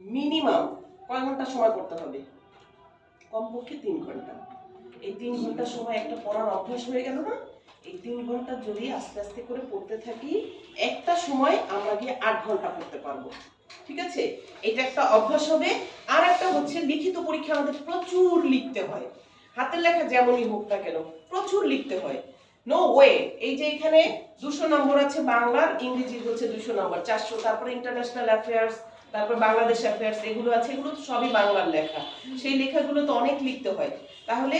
Minimum কয় ঘন্টা সময় পড়তে হবে? কমপক্ষে 3 ঘন্টা। এই 3 ঘন্টা সময় একটা পড়ার অভ্যাস হয়ে গেল না? এই 3 ঘন্টা যদি আস্তে আস্তে করে পড়তে থাকি, একটা সময় আমরা গিয়ে 8 ঘন্টা পড়তে পারবো। ঠিক আছে? এটা একটা অভ্যাস হবে। আর একটা হচ্ছে লিখিত পরীক্ষা আমাদের প্রচুর লিখতে হয়। হাতের লেখা যেমনই হোক না কেন প্রচুর লিখতে হয়। নো ওয়ে, এই যে এখানে 200 নম্বর আছে বাংলার, ইংরেজি হচ্ছে 200 নম্বর 400, তারপরে ইন্টারন্যাশনাল অ্যাফেয়ার্স, তারপর বাংলাদেশ অ্যাফেয়ার্স, এগুলো আছে, এগুলো তো সবই বাংলার লেখা। সেই লেখাগুলো তো অনেক লিখতে হয়। তাহলে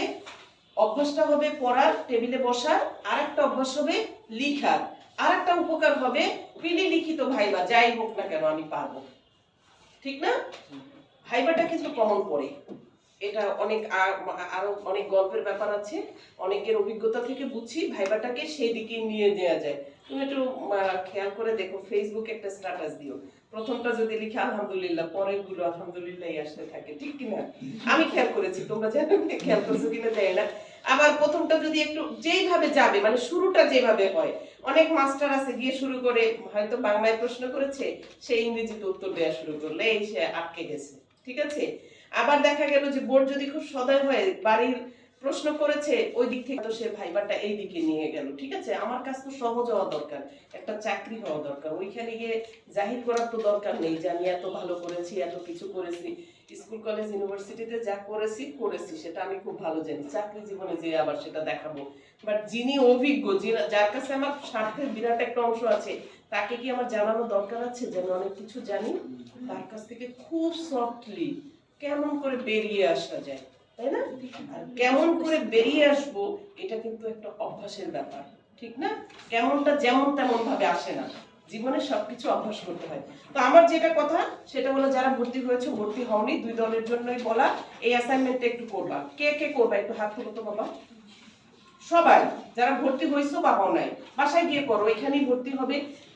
অভ্যাসটা হবে পড়ার, টেবিলে বসার, আর একটা অভ্যাস হবে লিখার, আর একটা উপকার হবে প্রিলি লিখিত ভাইবা যাই হোক না কেন আমি পারবো। ঠিক না? ভাইবাটা কিন্তু কমন পড়ে, এটা অনেক আরো অনেক গল্পের ব্যাপার আছে, অনেকের অভিজ্ঞতা থেকে বুঝছি ভাইবাটাকে সেই দিকে নিয়ে যাওয়া যায়। তুমি একটু খেয়াল করে দেখো, ফেসবুকে একটা স্ট্যাটাস দিও, প্রথমটা যদি লিখে আলহামদুলিল্লাহ, পরের গুলো আলহামদুলিল্লাহই আসতে থাকে, ঠিক কিনা? আমি খেয়াল করেছি, তোমরা জানো খেয়াল করছো কিনা জানি না। আবার প্রথমটা যদি একটু যেইভাবে যাবে, মানে শুরুটা যেভাবে হয়, অনেক মাস্টার আছে গিয়ে শুরু করে হয়তো বাংলায় প্রশ্ন করেছে, সে ইংরেজিতে উত্তর দেওয়া শুরু করলে এই সে আটকে গেছে। ঠিক আছে? আবার দেখা গেল যে বোর্ড যদি খুব সদয় হয়, বাড়ির প্রশ্ন করেছে ওই দিক থেকে, তো সে ভাইবাটা এই দিকে নিয়ে গেল। ঠিক আছে? আমার কাছে তো সহজ হওয়া দরকার, একটা চাকরি হওয়া দরকার, ওইখানে গিয়ে জাহির করার তো দরকার নেই যে আমি এত ভালো করেছি, এত কিছু করেছি। স্কুল কলেজ ইউনিভার্সিটিতে যা করেছি সেটা আমি খুব ভালো জানি, চাকরি জীবনে যে আবার সেটা দেখাবো। বাট যিনি অভিজ্ঞ, যার কাছে আমার স্বার্থের বিরাট একটা অংশ আছে, তাকে কি আমার জানানো দরকার আছে যে আমি অনেক কিছু জানি? তার কাছ থেকে খুব সফটলি কেমন করে বেরিয়ে আসা যায়, তাই না? আর কেমন করে বেরিয়ে আসবো, এটা কিন্তু একটা অভ্যাসের ব্যাপার, ঠিক না? কেমনটা যেমন তেমন ভাবে আসে না, জীবনে সবকিছু অভ্যাস করতে হয়। তো আমার যেটা কথা সেটা হলো, যারা ভর্তি হয়েছে, ভর্তি হওনি, দুই দলের জন্যই বলা, এই অ্যাসাইনমেন্টটা একটু করবা। কে কে করবা একটু হাত তুলো তো বাবা। সবাই যারা ভর্তি হইছো বা হও নাই, বাসায় গিয়ে করো, এখানেই ভর্তি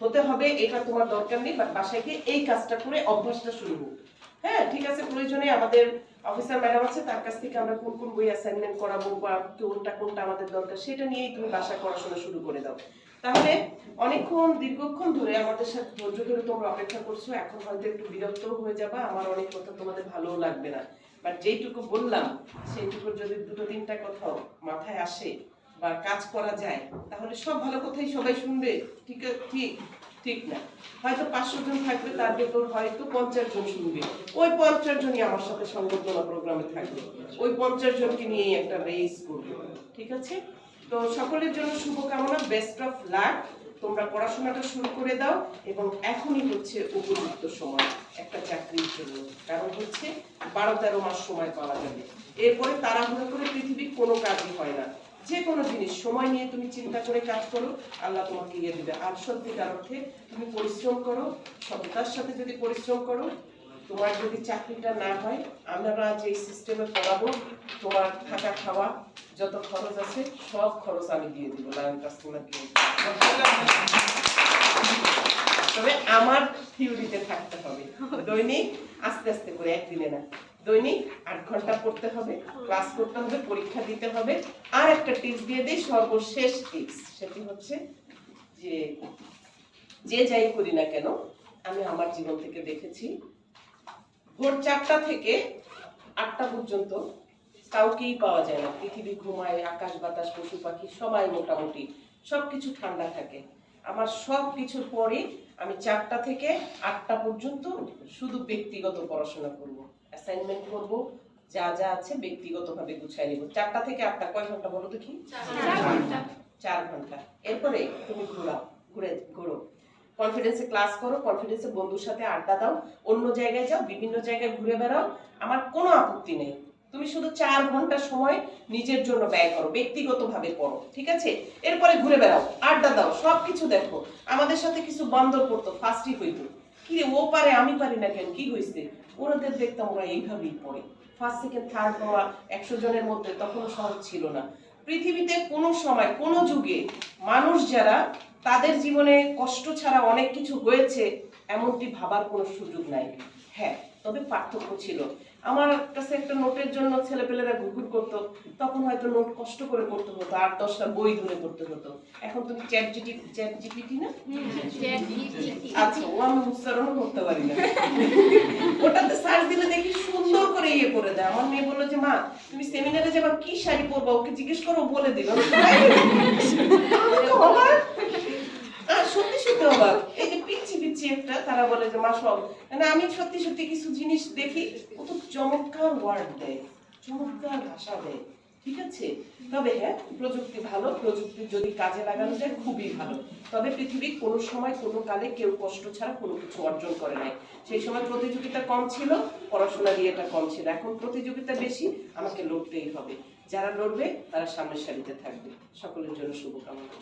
হতে হবে এটা তোমার দরকার নেই, বাট বাসায় গিয়ে এই কাজটা করে অভ্যাসটা শুরু হোক। হ্যাঁ, ঠিক আছে। প্রয়োজনে আমাদের অফিসার ম্যাডাম আছে, তার কাছ থেকে আমরা কোন কোন বই অ্যাসাইনমেন্ট করাবো বা কোনটা কোনটা আমাদের দরকার সেটা নিয়েই তুমি বাসায় পড়াশোনা শুরু করে দাও। তাহলে অনেকক্ষণ দীর্ঘক্ষণ ধরে আমাদের সাথে ধৈর্য ধরে তোমরা অপেক্ষা করছো, এখন হয়তো একটু বিরক্ত হয়ে যাবা, আমার অনেক কথা তোমাদের ভালোও লাগবে না, বাট যেইটুকু বললাম সেইটুকুর যদি দুটো তিনটা কথাও মাথায় আসে বা কাজ করা যায়, তাহলে সব ভালো কথাই সবাই শুনবে। ঠিক ঠিক ঠিক না? হয়তো 500 জন থাকবে, তার ভেতর হয়তো 50 জন শুনবে, ওই 50 জনই আমার সাথে সংবর্ধনা প্রোগ্রামে থাকবে, ওই 50 জনকে নিয়েই একটা রেস করবে। ঠিক আছে? তো সকলের জন্য শুভকামনা, বেস্ট অফ লাক। তোমরা পড়াশোনাটা শুরু করে দাও, এবং এখনই হচ্ছে উপযুক্ত সময় একটা চাকরির জন্য, কারণ হচ্ছে 12-13 মাস সময় পাওয়া যাবে। এরপরে তাড়াহুড়ো করে পৃথিবীর কোনো কাজই হয় না। যে কোনো জিনিস সময় নিয়ে তুমি চিন্তা করে কাজ করো, আল্লাহ তোমাকে ইয়ে দিবে। আর সত্যিকার অর্থে তুমি পরিশ্রম করো, সততার সাথে যদি পরিশ্রম করো, তোমার যদি চাকরিটা না হয়, আমরা যে সিস্টেমে পড়াবো, তোমার থাকা খাওয়া যত খরচ আছে সব খরচ আমি দিয়ে দিব, লায়ন কাস্টমার দিয়ে। তবে আমার থিওরিতে থাকতে হবে, দৈনিক আস্তে আস্তে করে, একদিনে না, দৈনিক 8 ঘন্টা পড়তে হবে, ক্লাস করতে হবে, পরীক্ষা দিতে হবে। আর একটা টিপস দিয়ে দিই, সর্বশেষ টিপস, সেটি হচ্ছে যে যাই করি না কেন, আমি আমার জীবন থেকে দেখেছি, ভোর 4টা থেকে 8টা পর্যন্ত কাউকেই পাওয়া যায় না। পৃথিবী ঘুমায়, আকাশ বাতাস পশু পাখি সবাই মোটামুটি সবকিছু ঠান্ডা থাকে। আমার সব কিছুর পরে আমি 4টা থেকে 8টা পর্যন্ত শুধু ব্যক্তিগত পড়াশোনা করব, অ্যাসাইনমেন্ট করব, যা যা আছে ব্যক্তিগতভাবে গুছাই নিব। 4টা থেকে 8টা কয় ঘন্টা বলো দেখি? 4 ঘন্টা। এরপরে তুমি ঘুরো, কনফিডেন্সে ক্লাস করো, কনফিডেন্সে বন্ধুর সাথে আড্ডা দাও, অন্য জায়গায় যাও, বিভিন্ন জায়গায় ঘুরে বেড়াও, আমার কোনো আপত্তি নেই। তুমি শুধু 4 ঘন্টা সময় নিজের জন্য ব্যয় করো, ব্যক্তিগতভাবে পড়ো, ঠিক আছে? এরপরে ঘুরে বেড়াও, আড্ডা দাও, সবকিছু দেখো। আমাদের সাথে কিছু বন্দর করতো, ফার্স্টই হইতো, কি রে ও পারে আমি পারি না কেন, কি হয়েছে? ওনাদের দেখতাম ওরা এইভাবেই পড়ে, ফার্স্ট সেকেন্ড থার্ড হওয়া 100 জনের মধ্যে তখন সহজ ছিল না। পৃথিবীতে কোনো সময় কোনো যুগে মানুষ যারা, তাদের জীবনে কষ্ট ছাড়া অনেক কিছু হয়েছে এমনটি ভাবার কোনো সুযোগ নাই। হ্যাঁ, তবে পার্থক্য ছিল। আমার কাছে একটা নোটের জন্য ছেলেপেলেরা ঘুরঘুর করতো, তখন হয়তো নোট কষ্ট করে করতে হতো, 8-10টা বই ধরে করতে হতো। এখন তুমি চ্যাট জিপিটি না, আচ্ছা ও আমি উচ্চারণও করতে পারি না, ওটাতে আসলে দেখি সুন্দর করে ইয়ে করে দেয়। আমার মেয়ে বললো যে মা তুমি সেমিনারে যাবা কি শাড়ি পরবা, ওকে জিজ্ঞেস করো, বলে দিল। সত্যি সত্যি অবাক, এই যে পিচ্ছি পিচ্ছি একটা, তারা বলে যে মা সব, মানে আমি সত্যি সত্যি কিছু জিনিস দেখি, ও তো চমৎকার ওয়ার্ড দেয়, চমৎকার ভাষা দেয়। ঠিক আছে, তবে হ্যাঁ প্রযুক্তি ভালো, প্রযুক্তি যদি কাজে লাগানো যায় খুবই ভালো। তবে পৃথিবীর কোনো সময় কোনো কালে কেউ কষ্ট ছাড়া কোনো কিছু অর্জন করে নাই। সেই সময় প্রতিযোগিতা কম ছিল, পড়াশোনার ইয়েটা কম ছিল, এখন প্রতিযোগিতা বেশি, আমাকে লড়তেই হবে। যারা লড়বে তারা সামনের সারিতে থাকবে। সকলের জন্য শুভকামনা।